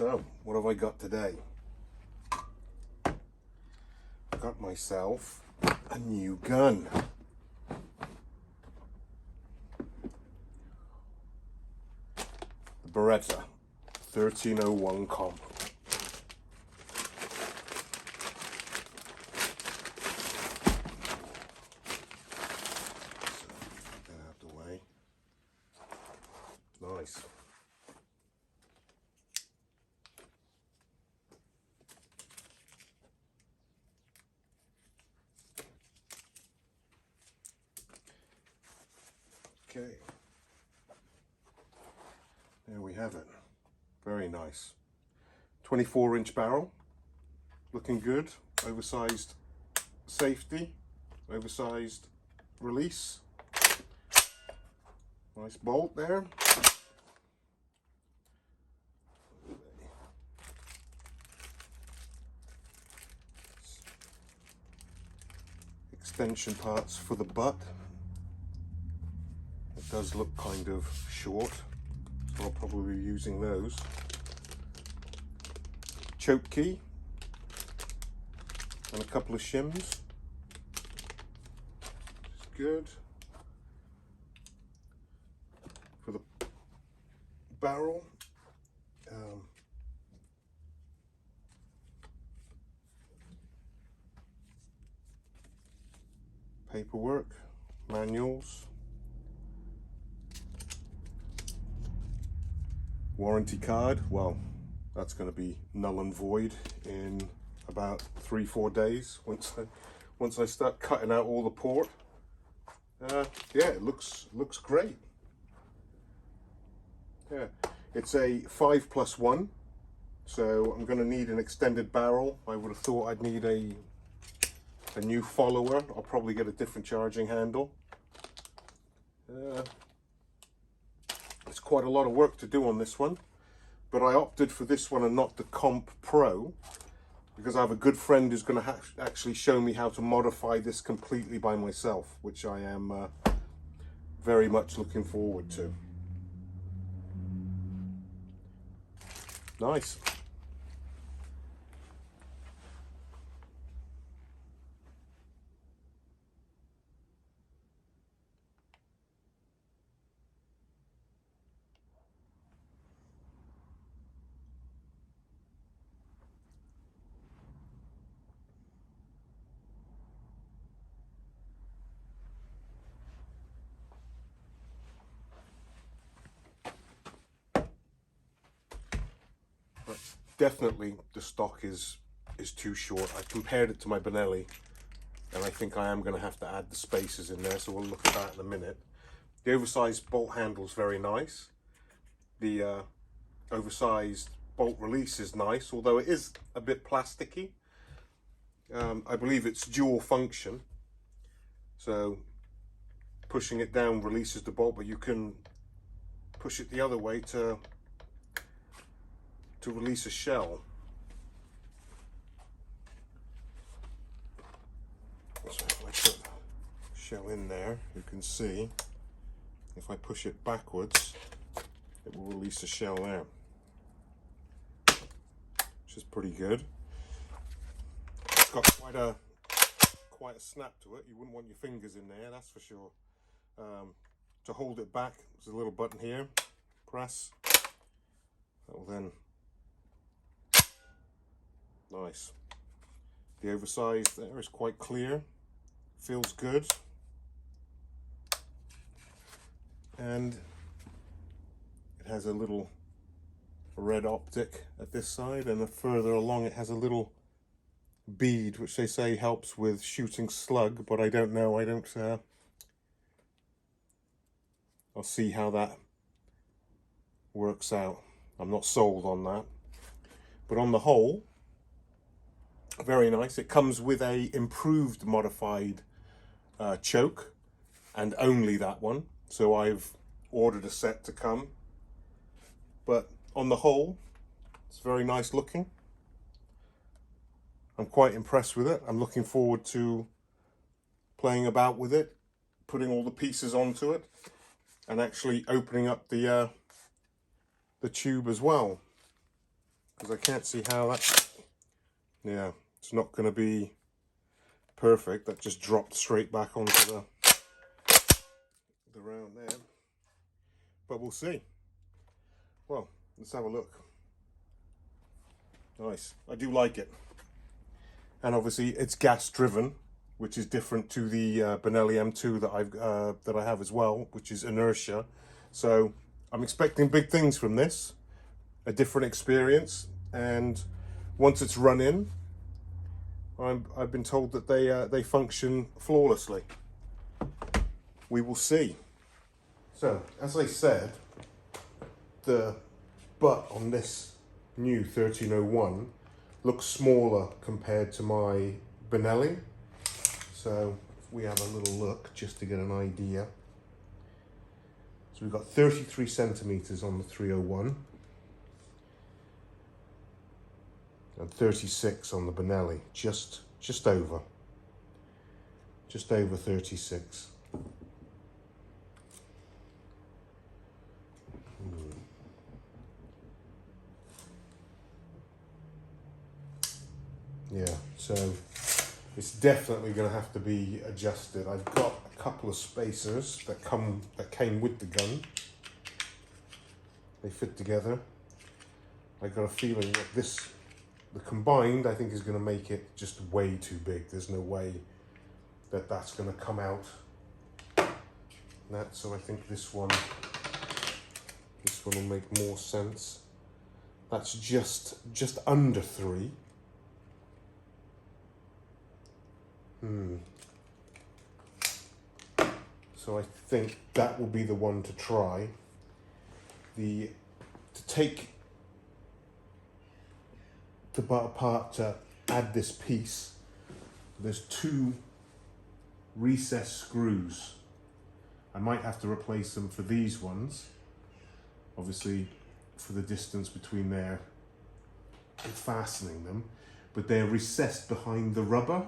So, what have I got today? I got myself a new gun. The Beretta 1301 comp. Get that out the way. Nice. Okay, there we have it. Very nice. 24-inch barrel, looking good. Oversized safety, oversized release. Nice bolt there. Extension parts for the butt. It does look kind of short, so I'll probably be using those. Choke key and a couple of shims. It's good. For the barrel, paperwork, manuals, warranty card. Well, that's going to be null and void in about 3-4 days once I start cutting out all the port. Yeah, it looks great. Yeah, it's a 5+1, so I'm going to need an extended barrel. I would have thought I'd need a new follower. I'll probably get a different charging handle. It's quite a lot of work to do on this one, but I opted for this one and not the Comp Pro because I have a good friend who's going to actually show me how to modify this completely by myself, which I am very much looking forward to. Nice. But definitely the stock is too short. I compared it to my Benelli, and I think I am going to have to add the spacers in there, so we'll look at that in a minute. The oversized bolt handle is very nice. The oversized bolt release is nice, although it is a bit plasticky. I believe it's dual function, so pushing it down releases the bolt, but you can push it the other way to release a shell. So if I put the shell in there, you can see if I push it backwards, it will release a shell there, which is pretty good. It's got quite a snap to it. You wouldn't want your fingers in there, that's for sure. To hold it back, there's a little button here. Press. That will then. Nice. The oversized there is quite clear. Feels good. And it has a little red optic at this side, and further along it has a little bead which they say helps with shooting slug, but I don't know. I'll see how that works out. I'm not sold on that, but on the whole, very nice. It comes with a improved modified choke, and only that one, so I've ordered a set to come. But on the whole, it's very nice looking. I'm quite impressed with it. I'm looking forward to playing about with it, putting all the pieces onto it, and actually opening up the tube as well. because I can't see how that, yeah, it's not going to be perfect. That just dropped straight back onto the round there, but we'll see. Well, let's have a look. Nice. I do like it, and obviously it's gas driven, which is different to the Benelli M2 that I have as well, which is inertia. So I'm expecting big things from this, a different experience, and once it's run in, I've been told that they function flawlessly. We will see. So, as I said, the butt on this new 1301 looks smaller compared to my Benelli. So, if we have a little look just to get an idea. So we've got 33 centimeters on the 301 and 36 on the Benelli, just over 36. Yeah, so it's definitely going to have to be adjusted. I've got a couple of spacers that came with the gun. They fit together. I got a feeling that the combined, I think, is going to make it just way too big. There's no way that that's going to come out. So I think this one will make more sense. That's just under 3. So I think that will be the one to try. To take the butt apart to add this piece, there's 2 recessed screws. I might have to replace them for these ones, obviously for the distance between there and fastening them, but they're recessed behind the rubber.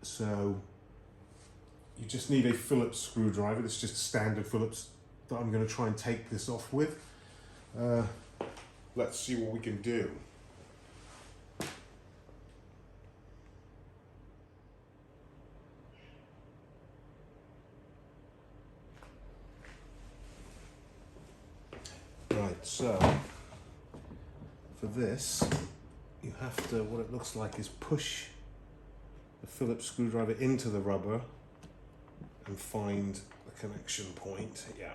So you just need a Phillips screwdriver. It's just a standard Phillips that I'm going to try and take this off with. Let's see what we can do. Right, so for this, you have to, what it looks like is push the Phillips screwdriver into the rubber and find the connection point. Yeah.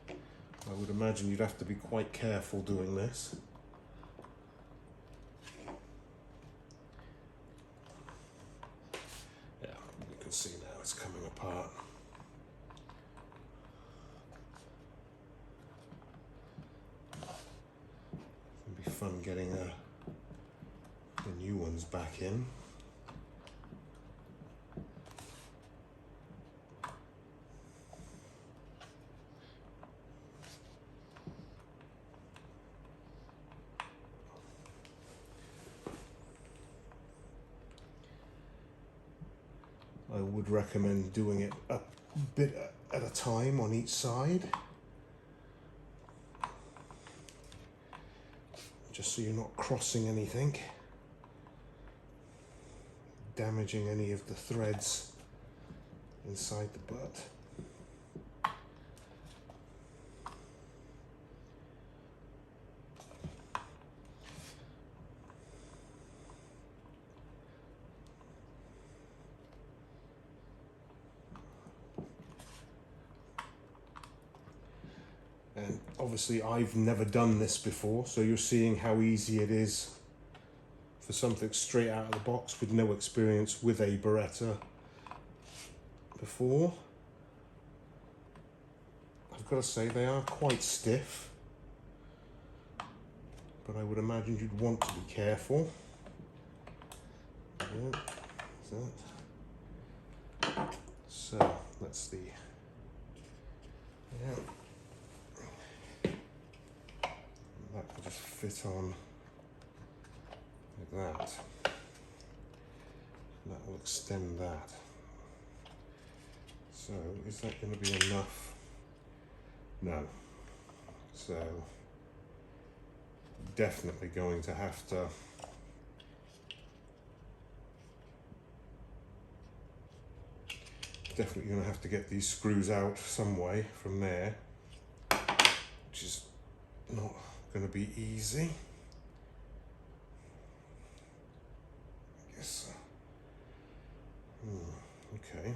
I would imagine you'd have to be quite careful doing this. Yeah, you can see now it's coming apart. It'll be fun getting the new ones back in. I would recommend doing it a bit at a time on each side, just so you're not crossing anything, damaging any of the threads inside the butt. And obviously I've never done this before, so you're seeing how easy it is for something straight out of the box with no experience with a Beretta before. I've got to say they are quite stiff, but I would imagine you'd want to be careful. Yeah, so that's the, yeah. That will just fit on like that. That will extend that. So is that going to be enough? No, So definitely going to have to get these screws out some way from there, which is not going to be easy. I guess. Okay.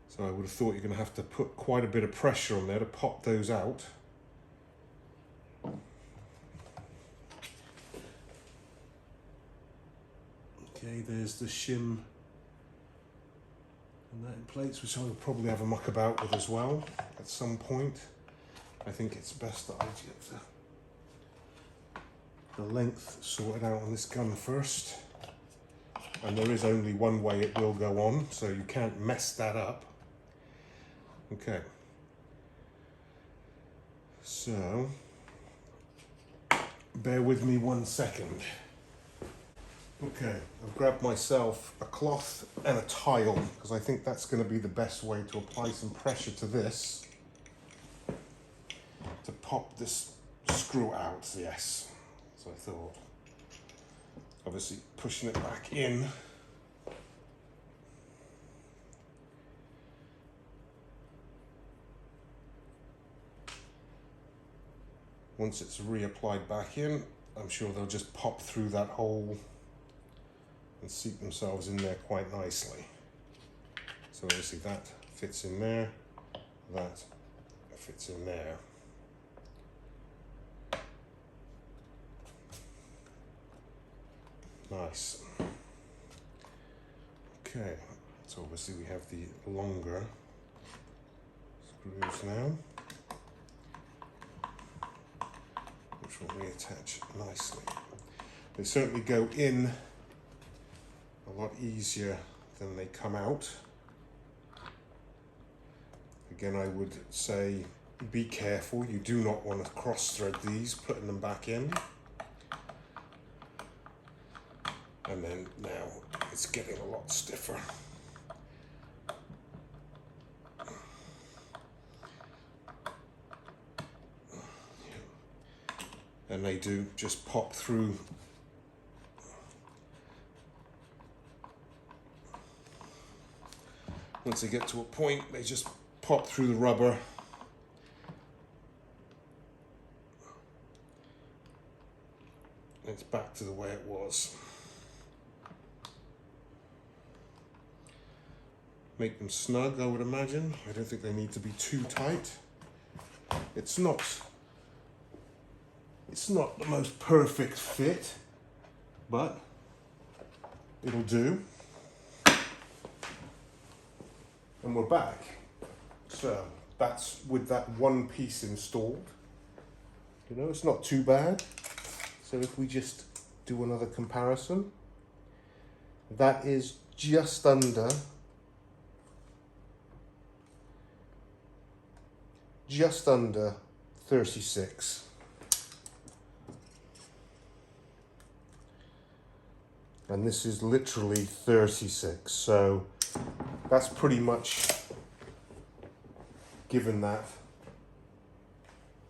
So I would have thought you're going to have to put quite a bit of pressure on there to pop those out. Okay, there's the shim and that in place, which I will probably have a muck about with as well at some point. I think it's best that I get the length sorted out on this gun first. And there is only one way it will go on, so you can't mess that up. Okay. So, bear with me 1 second. Okay, I've grabbed myself a cloth and a tile because I think that's going to be the best way to apply some pressure to this to pop this screw out. Yes, so I thought. Obviously pushing it back in. Once it's reapplied back in, I'm sure they'll just pop through that hole and seat themselves in there quite nicely. So obviously that fits in there, that fits in there. Nice. Okay, so obviously we have the longer screws now, which will reattach nicely. They certainly go in a lot easier than they come out. Again, I would say be careful. You do not want to cross-thread these, putting them back in. And then now it's getting a lot stiffer. And they do just pop through. Once they get to a point, they just pop through the rubber. It's back to the way it was. Make them snug, I would imagine. I don't think they need to be too tight. It's not the most perfect fit, but it'll do. And we're back. So that's with that one piece installed. You know, it's not too bad. So if we just do another comparison, that is just under 36. And this is literally 36. So that's pretty much given that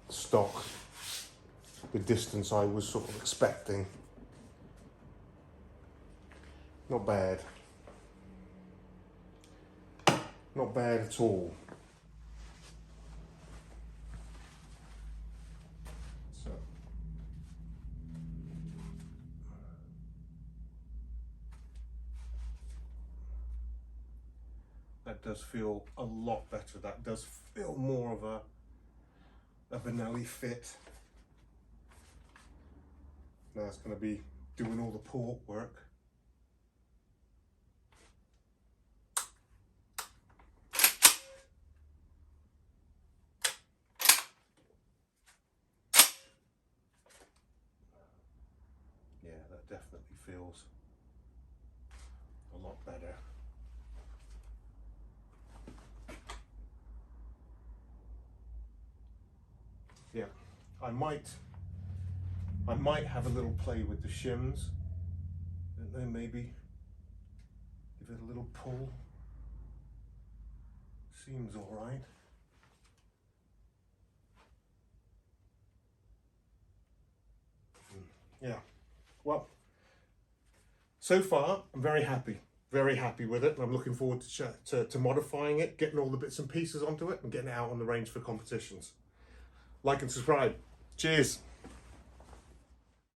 stock the distance I was sort of expecting. Not bad. Not bad at all. So that does feel a lot better. That does feel more of a Benelli fit. Now it's going to be doing all the port work. Yeah, that definitely feels a lot better. Yeah, I might have a little play with the shims, and then maybe give it a little pull. Seems all right. Yeah, well, so far I'm very happy with it, and I'm looking forward to modifying it, getting all the bits and pieces onto it and getting it out on the range for competitions. Like and subscribe. Cheers.